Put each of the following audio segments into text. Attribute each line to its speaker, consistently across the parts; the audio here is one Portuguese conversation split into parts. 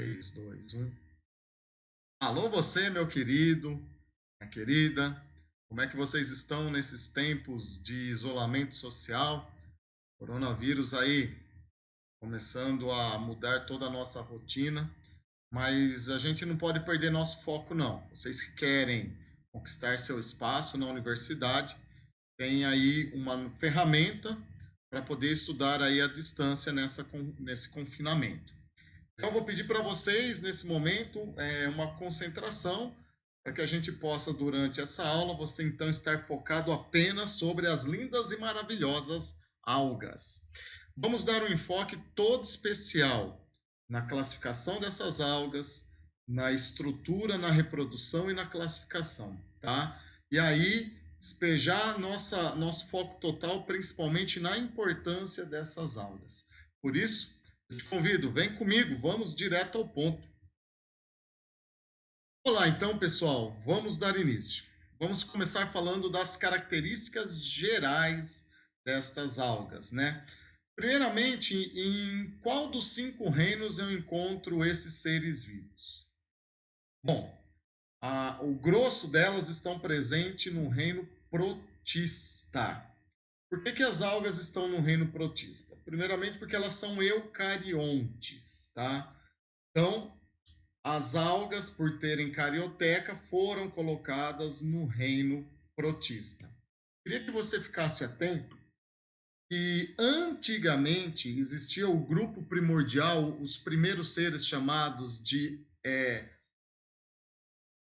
Speaker 1: 3, 2, 1. Alô você, meu querido, minha querida. Como é que vocês estão nesses tempos de isolamento social? Coronavírus aí começando a mudar toda a nossa rotina, mas a gente não pode perder nosso foco não. Vocês que querem conquistar seu espaço na universidade, tem aí uma ferramenta para poder estudar aí à distância nesse confinamento. Então, eu vou pedir para vocês, nesse momento, uma concentração, para que a gente possa, durante essa aula, você então estar focado apenas sobre as lindas e maravilhosas algas. Vamos dar um enfoque todo especial na classificação dessas algas, na estrutura, na reprodução e na classificação, tá? E aí, despejar nosso foco total, principalmente na importância dessas algas. Por isso, eu te convido, vem comigo, vamos direto ao ponto. Olá, então, pessoal, vamos dar início. Vamos começar falando das características gerais destas algas, né? Primeiramente, em qual dos 5 reinos eu encontro esses seres vivos? Bom, o grosso delas estão presentes no reino protista. Por que as algas estão no reino protista? Primeiramente, porque elas são eucariontes, tá? Então, as algas, por terem carioteca, foram colocadas no reino protista. Queria que você ficasse atento que antigamente existia o grupo primordial, os primeiros seres chamados de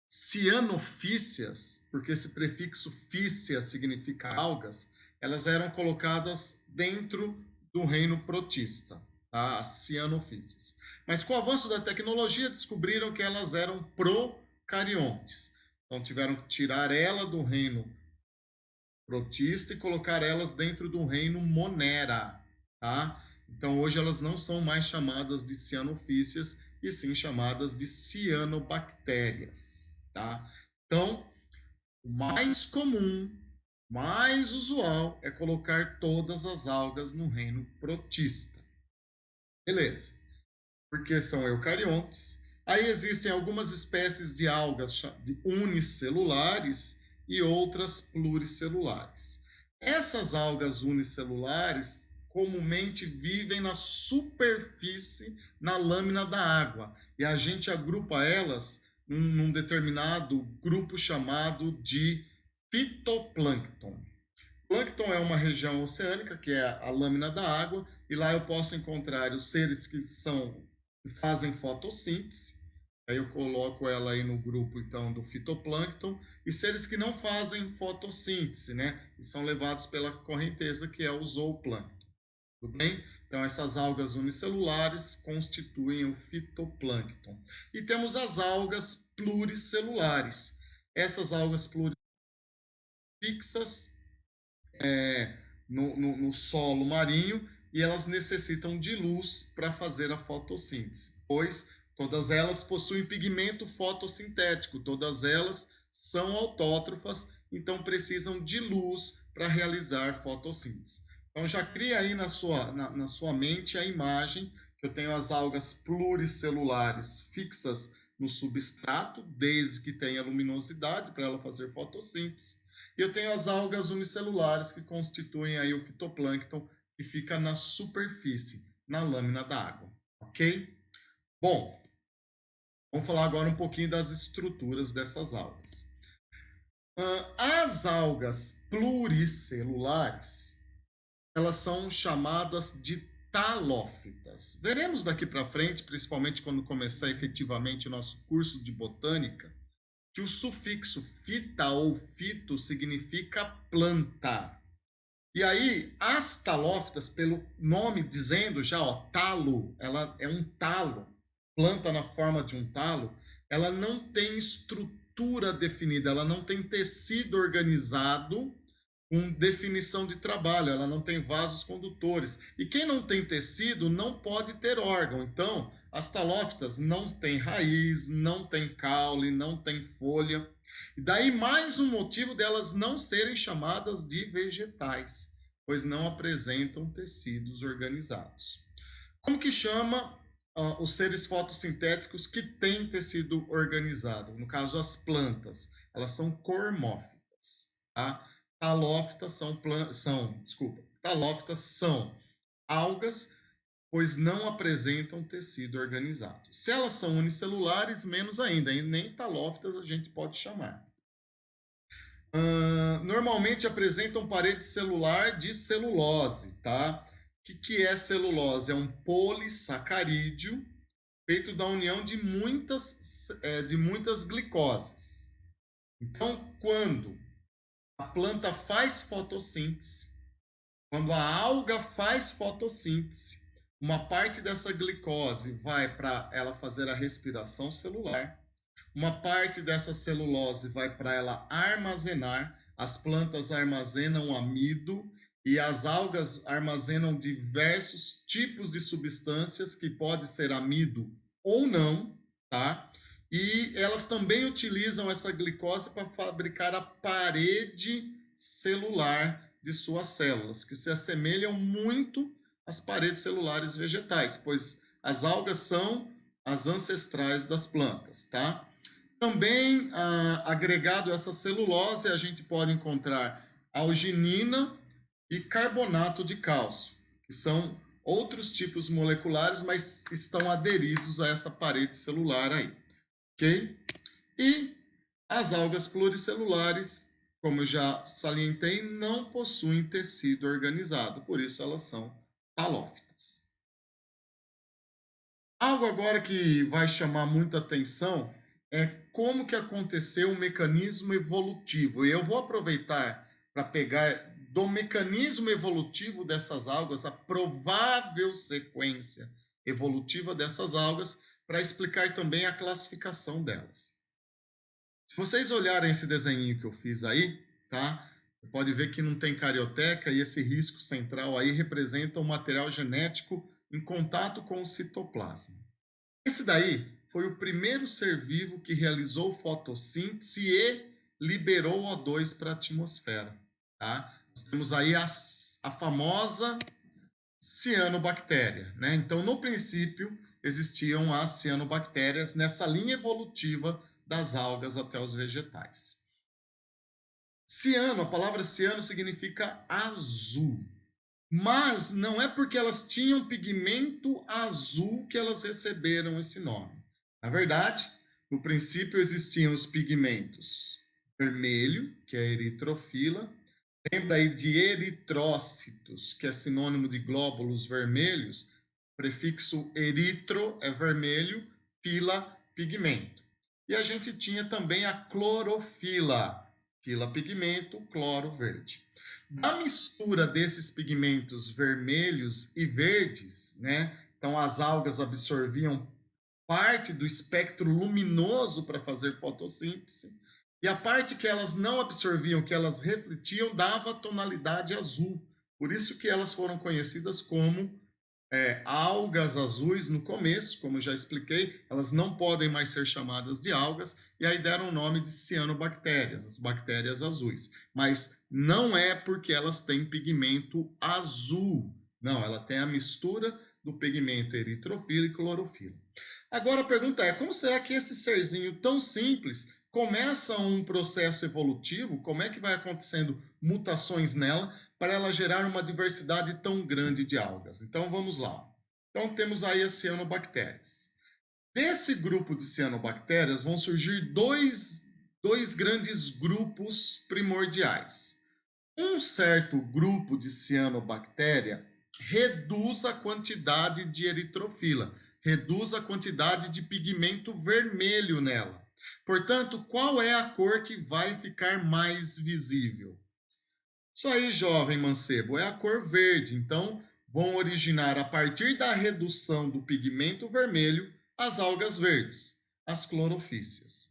Speaker 1: cianofícias, porque esse prefixo fícia significa algas, elas eram colocadas dentro do reino protista, tá? As cianofícias. Mas com o avanço da tecnologia descobriram que elas eram procariontes. Então tiveram que tirar ela do reino protista e colocar elas dentro do reino monera, tá? Então hoje elas não são mais chamadas de cianofícias e sim chamadas de cianobactérias, tá? Então, o mais comum, mais usual é colocar todas as algas no reino protista. Beleza? Porque são eucariontes. Aí existem algumas espécies de algas unicelulares e outras pluricelulares. Essas algas unicelulares comumente vivem na superfície, na lâmina da água, e a gente agrupa elas num determinado grupo chamado de fitoplâncton. Plâncton é uma região oceânica, que é a lâmina da água, e lá eu posso encontrar os seres que fazem fotossíntese. Aí eu coloco ela aí no grupo então do fitoplâncton, e seres que não fazem fotossíntese, né? E são levados pela correnteza, que é o zooplâncton. Tudo bem? Então essas algas unicelulares constituem o fitoplâncton. E temos as algas pluricelulares. Essas algas pluricelulares fixas no solo marinho, e elas necessitam de luz para fazer a fotossíntese, pois todas elas possuem pigmento fotossintético, todas elas são autótrofas, então precisam de luz para realizar fotossíntese. Então já cria aí na sua mente a imagem que eu tenho as algas pluricelulares fixas no substrato, desde que tenha luminosidade para ela fazer fotossíntese. E eu tenho as algas unicelulares que constituem aí o fitoplâncton, que fica na superfície, na lâmina da água, ok? Bom, vamos falar agora um pouquinho das estruturas dessas algas. As algas pluricelulares, elas são chamadas de talófitas. Veremos daqui para frente, principalmente quando começar efetivamente o nosso curso de botânica, que o sufixo fita ou fito significa planta. E aí, as talófitas, pelo nome dizendo já, ó, talo, ela é um talo, planta na forma de um talo, ela não tem estrutura definida, ela não tem tecido organizado com definição de trabalho, ela não tem vasos condutores. E quem não tem tecido não pode ter órgão. Então, as talófitas não têm raiz, não têm caule, não têm folha. E daí mais um motivo delas não serem chamadas de vegetais, pois não apresentam tecidos organizados. Como que chama os seres fotossintéticos que têm tecido organizado. No caso, as plantas, elas são cormófitas, tá? Talófitas são algas, pois não apresentam tecido organizado. Se elas são unicelulares, menos ainda, e nem talófitas a gente pode chamar. Normalmente apresentam parede celular de celulose, tá? O que é celulose? É um polissacarídeo feito da união de muitas glicoses. Então, quando a planta faz fotossíntese, quando a alga faz fotossíntese, uma parte dessa glicose vai para ela fazer a respiração celular, uma parte dessa celulose vai para ela armazenar, as plantas armazenam amido e as algas armazenam diversos tipos de substâncias que pode ser amido ou não, tá? E elas também utilizam essa glicose para fabricar a parede celular de suas células, que se assemelham muito às paredes celulares vegetais, pois as algas são as ancestrais das plantas, tá? Também, agregado a essa celulose, a gente pode encontrar alginina e carbonato de cálcio, que são outros tipos moleculares, mas estão aderidos a essa parede celular aí, ok? E as algas pluricelulares, como eu já salientei, não possuem tecido organizado, por isso elas são halófitas. Algo agora que vai chamar muita atenção é como que aconteceu o mecanismo evolutivo. E eu vou aproveitar para pegar do mecanismo evolutivo dessas algas, a provável sequência evolutiva dessas algas, para explicar também a classificação delas. Se vocês olharem esse desenho que eu fiz aí, tá? Você pode ver que não tem carioteca e esse risco central aí representa o material genético em contato com o citoplasma. Esse daí foi o primeiro ser vivo que realizou fotossíntese e liberou O2 para a atmosfera, tá? Nós temos aí a famosa cianobactéria, né? Então, no princípio, existiam as cianobactérias nessa linha evolutiva das algas até os vegetais. Ciano, a palavra ciano significa azul. Mas não é porque elas tinham pigmento azul que elas receberam esse nome. Na verdade, no princípio existiam os pigmentos vermelho, que é a eritrofila. Lembra aí de eritrócitos, que é sinônimo de glóbulos vermelhos. O prefixo eritro é vermelho, fila, pigmento. E a gente tinha também a clorofila, fila, pigmento, cloro, verde. Da mistura desses pigmentos vermelhos e verdes, né? Então as algas absorviam parte do espectro luminoso para fazer fotossíntese, e a parte que elas não absorviam, que elas refletiam, dava tonalidade azul. Por isso que elas foram conhecidas como algas azuis no começo, como já expliquei, elas não podem mais ser chamadas de algas, e aí deram o nome de cianobactérias, as bactérias azuis. Mas não é porque elas têm pigmento azul. Não, ela tem a mistura do pigmento eritrofila e clorofila. Agora a pergunta é, como será que esse serzinho tão simples começa um processo evolutivo? Como é que vai acontecendo mutações nela para ela gerar uma diversidade tão grande de algas? Então vamos lá. Então temos aí as cianobactérias. Desse grupo de cianobactérias vão surgir dois grandes grupos primordiais. Um certo grupo de cianobactéria reduz a quantidade de eritrofila, reduz a quantidade de pigmento vermelho nela. Portanto, qual é a cor que vai ficar mais visível? Isso aí, jovem mancebo, é a cor verde. Então, vão originar, a partir da redução do pigmento vermelho, as algas verdes, as clorofícias.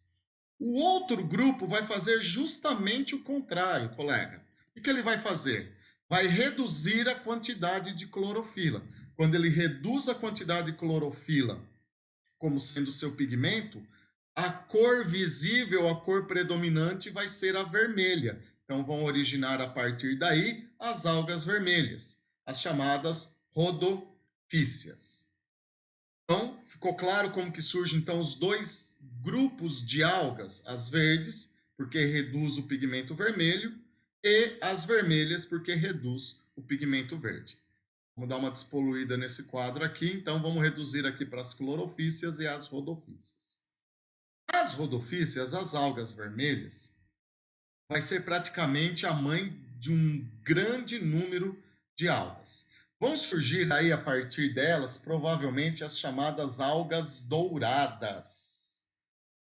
Speaker 1: O outro grupo vai fazer justamente o contrário, colega. O que ele vai fazer? Vai reduzir a quantidade de clorofila. Quando ele reduz a quantidade de clorofila como sendo seu pigmento, a cor visível, a cor predominante vai ser a vermelha. Então vão originar a partir daí as algas vermelhas, as chamadas rodopícias. Então, ficou claro como que surgem então os dois grupos de algas, as verdes, porque reduz o pigmento vermelho, e as vermelhas, porque reduz o pigmento verde. Vamos dar uma despoluída nesse quadro aqui, então vamos reduzir aqui para as clorofícias e as rodofícias. As rodofícias, as algas vermelhas, vai ser praticamente a mãe de um grande número de algas. Vão surgir aí a partir delas, provavelmente, as chamadas algas douradas.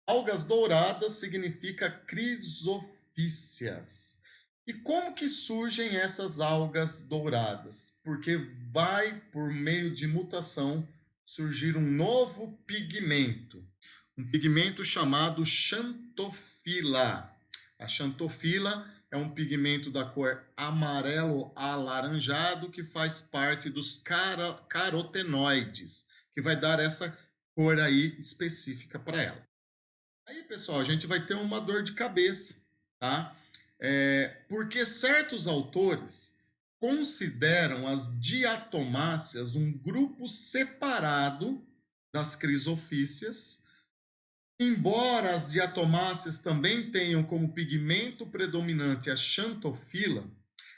Speaker 1: Algas douradas significa crisofícias. E como que surgem essas algas douradas? Porque vai, por meio de mutação, surgir um novo pigmento. Um pigmento chamado xantofila. A xantofila é um pigmento da cor amarelo alaranjado que faz parte dos carotenoides, que vai dar essa cor aí específica para ela. Aí, pessoal, a gente vai ter uma dor de cabeça, tá? Porque certos autores consideram as diatomáceas um grupo separado das crisofícias. Embora as diatomáceas também tenham como pigmento predominante a xantofila,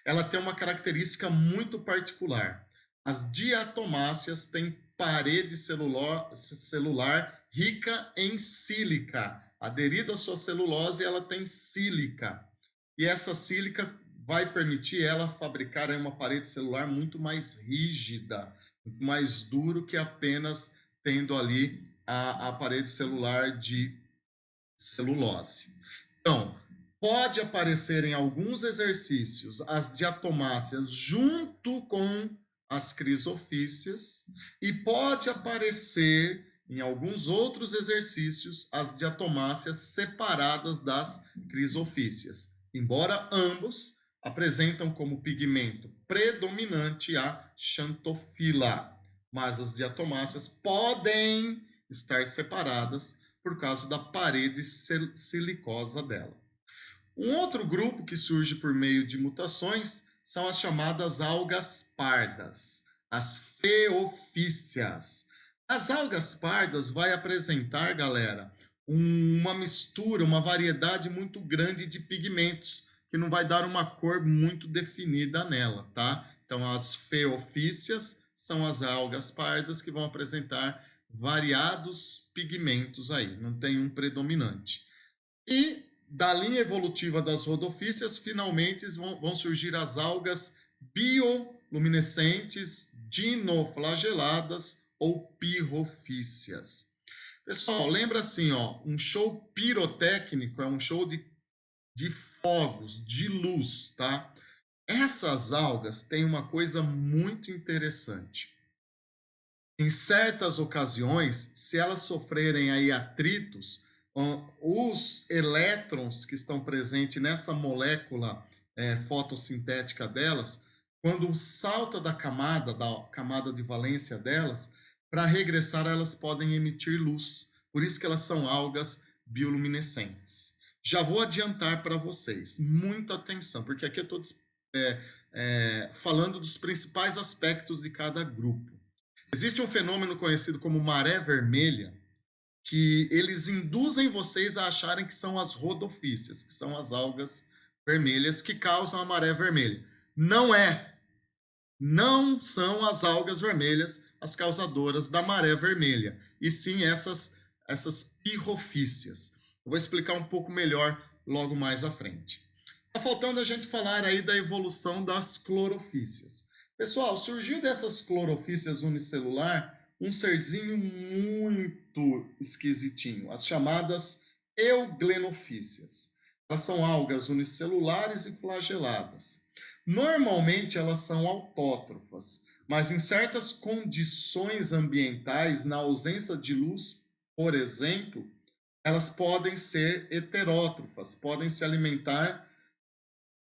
Speaker 1: ela tem uma característica muito particular. As diatomáceas têm parede celular rica em sílica. Aderido à sua celulose, ela tem sílica. E essa sílica vai permitir ela fabricar uma parede celular muito mais rígida, muito mais duro que apenas tendo ali a parede celular de celulose. Então, pode aparecer em alguns exercícios as diatomáceas junto com as crisofícias e pode aparecer em alguns outros exercícios as diatomáceas separadas das crisofícias, embora ambos apresentam como pigmento predominante a xantofila, mas as diatomáceas podem estar separadas por causa da parede silicosa dela. Um outro grupo que surge por meio de mutações são as chamadas algas pardas, as feofícias. As algas pardas vai apresentar, galera, uma mistura, uma variedade muito grande de pigmentos, que não vai dar uma cor muito definida nela, tá? Então, as feofícias são as algas pardas que vão apresentar variados pigmentos aí, não tem um predominante. E da linha evolutiva das rodofícias, finalmente vão surgir as algas bioluminescentes, dinoflageladas ou pirrofícias. Pessoal, lembra assim, ó, um show pirotécnico é um show de fogos, de luz, tá? Essas algas têm uma coisa muito interessante. Em certas ocasiões, se elas sofrerem aí atritos, os elétrons que estão presentes nessa molécula fotossintética delas, quando salta da camada de valência delas, para regressar elas podem emitir luz. Por isso que elas são algas bioluminescentes. Já vou adiantar para vocês, muita atenção, porque aqui eu estou falando dos principais aspectos de cada grupo. Existe um fenômeno conhecido como maré vermelha, que eles induzem vocês a acharem que são as rodofícias, que são as algas vermelhas que causam a maré vermelha. Não é. Não são as algas vermelhas as causadoras da maré vermelha, e sim essas pirrofícias. Eu vou explicar um pouco melhor logo mais à frente. Está faltando a gente falar aí da evolução das clorofícias. Pessoal, surgiu dessas clorofícias unicelular um serzinho muito esquisitinho, as chamadas euglenofícias. Elas são algas unicelulares e flageladas. Normalmente elas são autótrofas, mas em certas condições ambientais, na ausência de luz, por exemplo, elas podem ser heterótrofas, podem se alimentar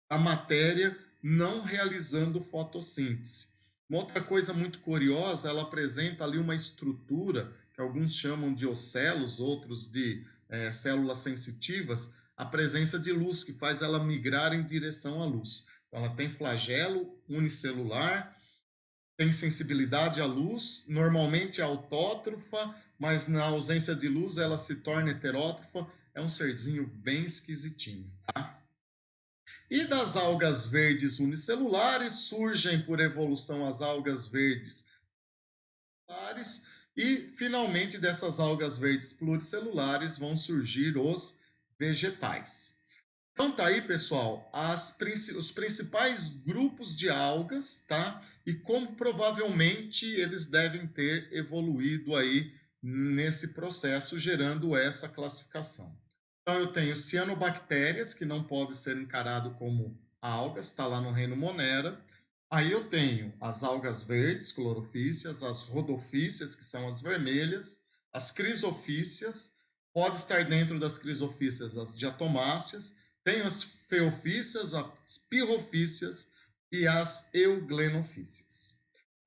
Speaker 1: da matéria não realizando fotossíntese. Uma outra coisa muito curiosa, ela apresenta ali uma estrutura que alguns chamam de ocelos, outros de células sensitivas, a presença de luz que faz ela migrar em direção à luz. Então, ela tem flagelo unicelular tem sensibilidade à luz, normalmente é autótrofa, mas na ausência de luz ela se torna heterótrofa. É um serzinho bem esquisitinho, tá? E das algas verdes unicelulares surgem por evolução as algas verdes pluricelulares e finalmente dessas algas verdes pluricelulares vão surgir os vegetais. Então tá aí, pessoal, os principais grupos de algas, tá? E como provavelmente eles devem ter evoluído aí nesse processo, gerando essa classificação. Então eu tenho cianobactérias, que não pode ser encarado como algas, está lá no reino Monera. Aí eu tenho as algas verdes, clorofíceas, as rodofíceas, que são as vermelhas, as crisofíceas, pode estar dentro das crisofíceas as diatomáceas, tem as feofíceas, as pirrofíceas e as euglenofíceas.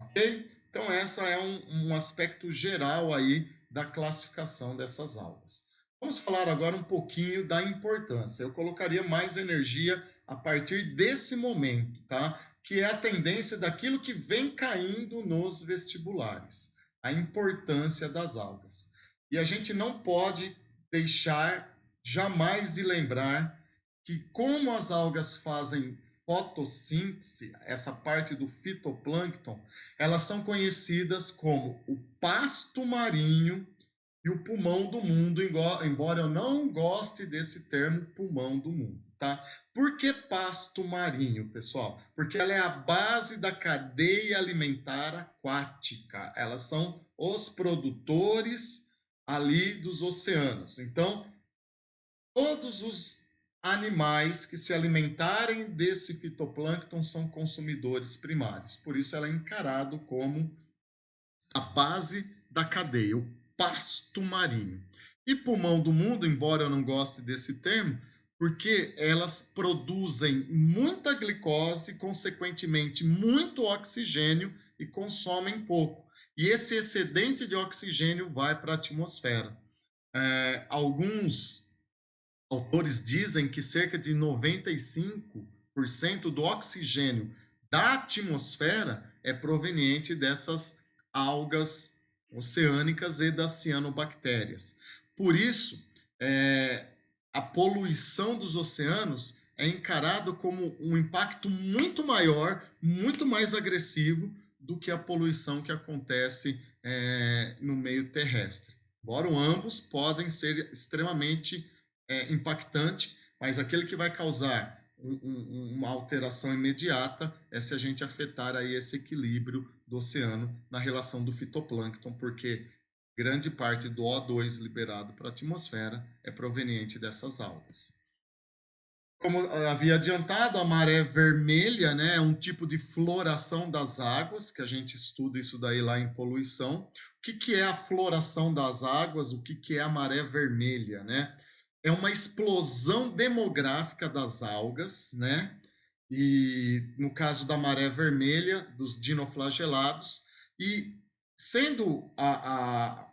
Speaker 1: Ok? Então, essa é um aspecto geral aí da classificação dessas algas. Vamos falar agora um pouquinho da importância. Eu colocaria mais energia a partir desse momento, tá? Que é a tendência daquilo que vem caindo nos vestibulares. A importância das algas. E a gente não pode deixar jamais de lembrar que como as algas fazem fotossíntese, essa parte do fitoplâncton, elas são conhecidas como o pasto marinho e o pulmão do mundo, embora eu não goste desse termo pulmão do mundo, tá? Por que pasto marinho, pessoal? Porque ela é a base da cadeia alimentar aquática. Elas são os produtores ali dos oceanos. Então, todos os animais que se alimentarem desse fitoplâncton são consumidores primários. Por isso ela é encarado como a base da cadeia, o pasto marinho. E pulmão do mundo, embora eu não goste desse termo, porque elas produzem muita glicose, consequentemente muito oxigênio e consomem pouco. E esse excedente de oxigênio vai para a atmosfera. Alguns autores dizem que cerca de 95% do oxigênio da atmosfera é proveniente dessas algas oceânicas e das cianobactérias. Por isso, a poluição dos oceanos é encarado como um impacto muito maior, muito mais agressivo do que a poluição que acontece no meio terrestre. Embora ambos podem ser extremamente impactante, mas aquele que vai causar uma alteração imediata é se a gente afetar aí esse equilíbrio do oceano na relação do fitoplâncton, porque grande parte do O2 liberado para a atmosfera é proveniente dessas algas. Como havia adiantado, a maré vermelha, né, é um tipo de floração das águas, que a gente estuda isso daí lá em poluição. O que é a floração das águas? O que é a maré vermelha, né? É uma explosão demográfica das algas, né? E no caso da maré vermelha, dos dinoflagelados, e sendo a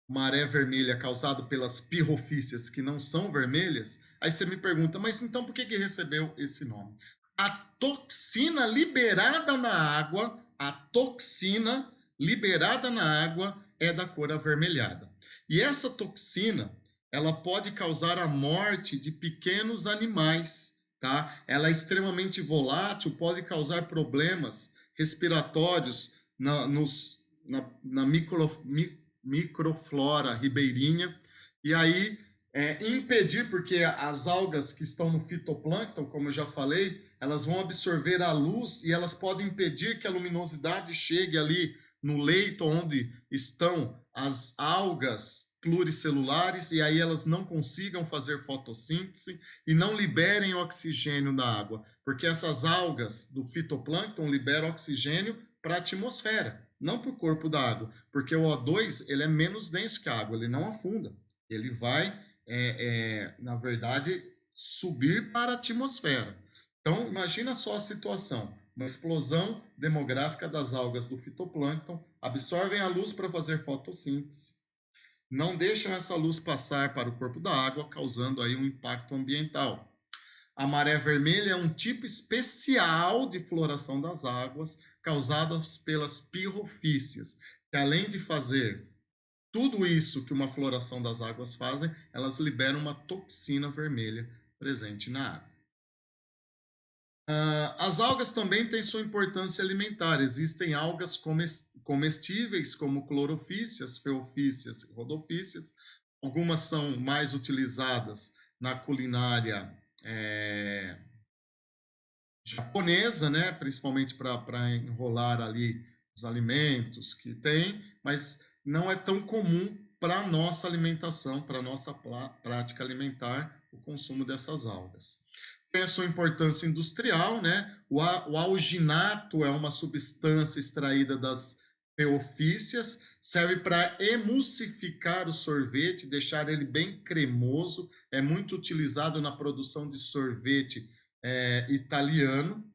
Speaker 1: maré vermelha causada pelas pirrofíceas que não são vermelhas, aí você me pergunta, mas então por que recebeu esse nome? A toxina liberada na água, a toxina liberada na água é da cor avermelhada. E essa toxina, ela pode causar a morte de pequenos animais, tá? Ela é extremamente volátil, pode causar problemas respiratórios na microflora ribeirinha, e aí impedir, porque as algas que estão no fitoplâncton, como eu já falei, elas vão absorver a luz e elas podem impedir que a luminosidade chegue ali no leito onde estão as algas pluricelulares e aí elas não consigam fazer fotossíntese e não liberem oxigênio na água, porque essas algas do fitoplâncton liberam oxigênio para a atmosfera, não para o corpo da água, porque o O2 ele é menos denso que a água, ele não afunda, ele vai, na verdade, subir para a atmosfera. Então, imagina só a situação, uma explosão demográfica das algas do fitoplâncton, absorvem a luz para fazer fotossíntese, não deixam essa luz passar para o corpo da água, causando aí um impacto ambiental. A maré vermelha é um tipo especial de floração das águas causadas pelas pirrofícias, que além de fazer tudo isso que uma floração das águas fazem, elas liberam uma toxina vermelha presente na água. As algas também têm sua importância alimentar. Existem algas comestíveis, como clorofícias, feofícias e rodofícias. Algumas são mais utilizadas na culinária japonesa, né? Principalmente para enrolar ali os alimentos que tem, mas não é tão comum para a nossa alimentação, para a nossa prática alimentar, o consumo dessas algas. Tem a sua importância industrial, né? O alginato é uma substância extraída das peofícias, serve para emulsificar o sorvete, deixar ele bem cremoso, é muito utilizado na produção de sorvete italiano.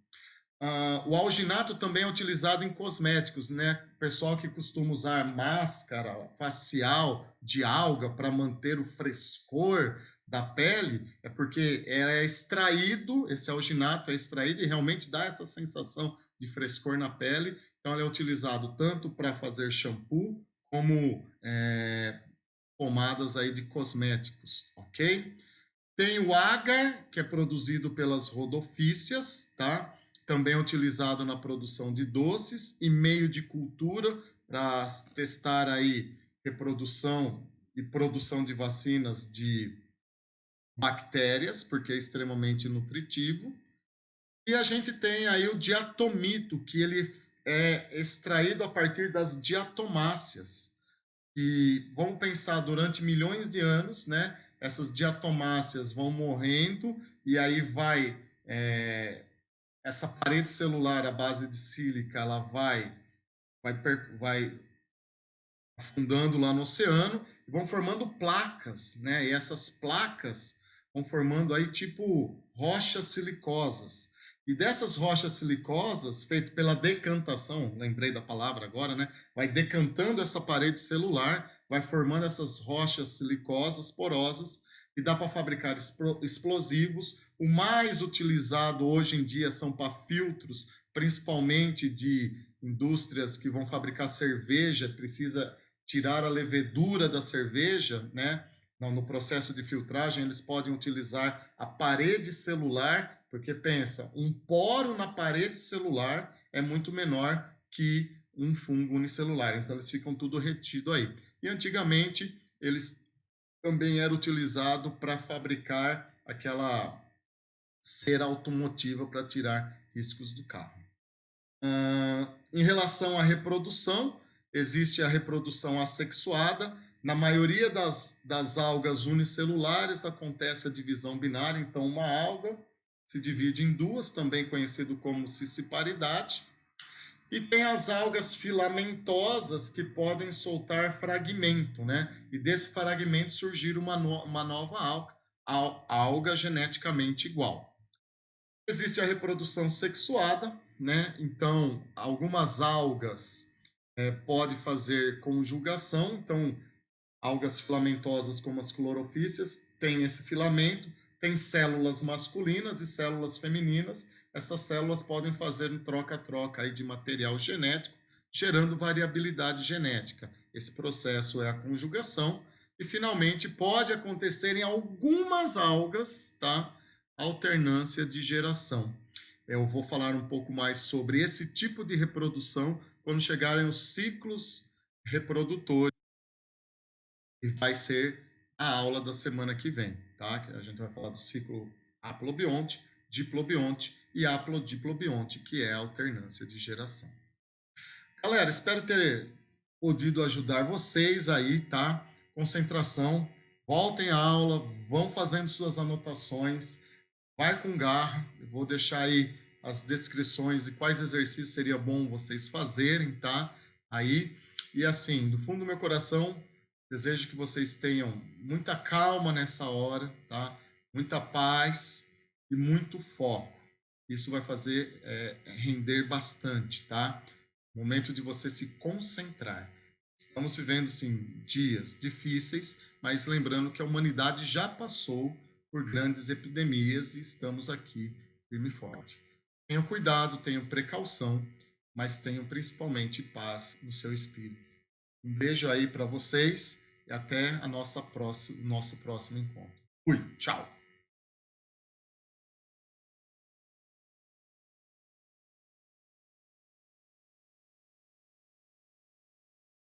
Speaker 1: O alginato também é utilizado em cosméticos, né? Pessoal que costuma usar máscara facial de alga para manter o frescor da pele, é porque é extraído, esse alginato é extraído e realmente dá essa sensação de frescor na pele. Então, ele é utilizado tanto para fazer shampoo como pomadas aí de cosméticos, ok? Tem o agar, que é produzido pelas rodofícias, tá? Também é utilizado na produção de doces e meio de cultura para testar aí reprodução e produção de vacinas de bactérias, porque é extremamente nutritivo. E a gente tem aí o diatomito, que ele é extraído a partir das diatomáceas. E vamos pensar, durante milhões de anos, né, essas diatomáceas vão morrendo e aí essa parede celular à base de sílica, ela vai afundando lá no oceano e vão formando placas, né? E essas placas vão formando aí tipo rochas silicosas. E dessas rochas silicosas, feito pela decantação, lembrei da palavra agora, né? Vai decantando essa parede celular, vai formando essas rochas silicosas porosas e dá para fabricar explosivos. O mais utilizado hoje em dia são para filtros, principalmente de indústrias que vão fabricar cerveja, precisa tirar a levedura da cerveja, né? No processo de filtragem, eles podem utilizar a parede celular, porque pensa, um poro na parede celular é muito menor que um fungo unicelular, então eles ficam tudo retido aí. E antigamente eles também era utilizado para fabricar aquela cera automotiva para tirar riscos do carro. Em relação à reprodução, existe a reprodução assexuada. Na maioria das algas unicelulares acontece a divisão binária, então uma alga se divide em duas, também conhecido como cissiparidade. E tem as algas filamentosas que podem soltar fragmento, né? E desse fragmento surgir uma nova alga geneticamente igual. Existe a reprodução sexuada, né? Então, algumas algas podem fazer conjugação. Então, algas filamentosas como as clorofícias têm esse filamento, tem células masculinas e células femininas. Essas células podem fazer um troca-troca aí de material genético, gerando variabilidade genética. Esse processo é a conjugação e, finalmente, pode acontecer em algumas algas, tá? Alternância de geração. Eu vou falar um pouco mais sobre esse tipo de reprodução quando chegarem os ciclos reprodutores, que vai ser a aula da semana que vem, tá? A gente vai falar do ciclo haplobionte, diplobionte e haplodiplobionte, que é a alternância de geração. Galera, espero ter podido ajudar vocês aí, tá? Concentração, voltem à aula, vão fazendo suas anotações, vai com garra. Eu vou deixar aí as descrições de quais exercícios seria bom vocês fazerem, tá? Aí, e assim, do fundo do meu coração, desejo que vocês tenham muita calma nessa hora, tá? Muita paz e muito foco. Isso vai fazer render bastante, tá? Momento de você se concentrar. Estamos vivendo, sim, dias difíceis, mas lembrando que a humanidade já passou por grandes epidemias e estamos aqui firme e forte. Tenham cuidado, tenham precaução, mas tenham principalmente paz no seu espírito. Um beijo aí para vocês e até a nosso próximo encontro. Fui, tchau!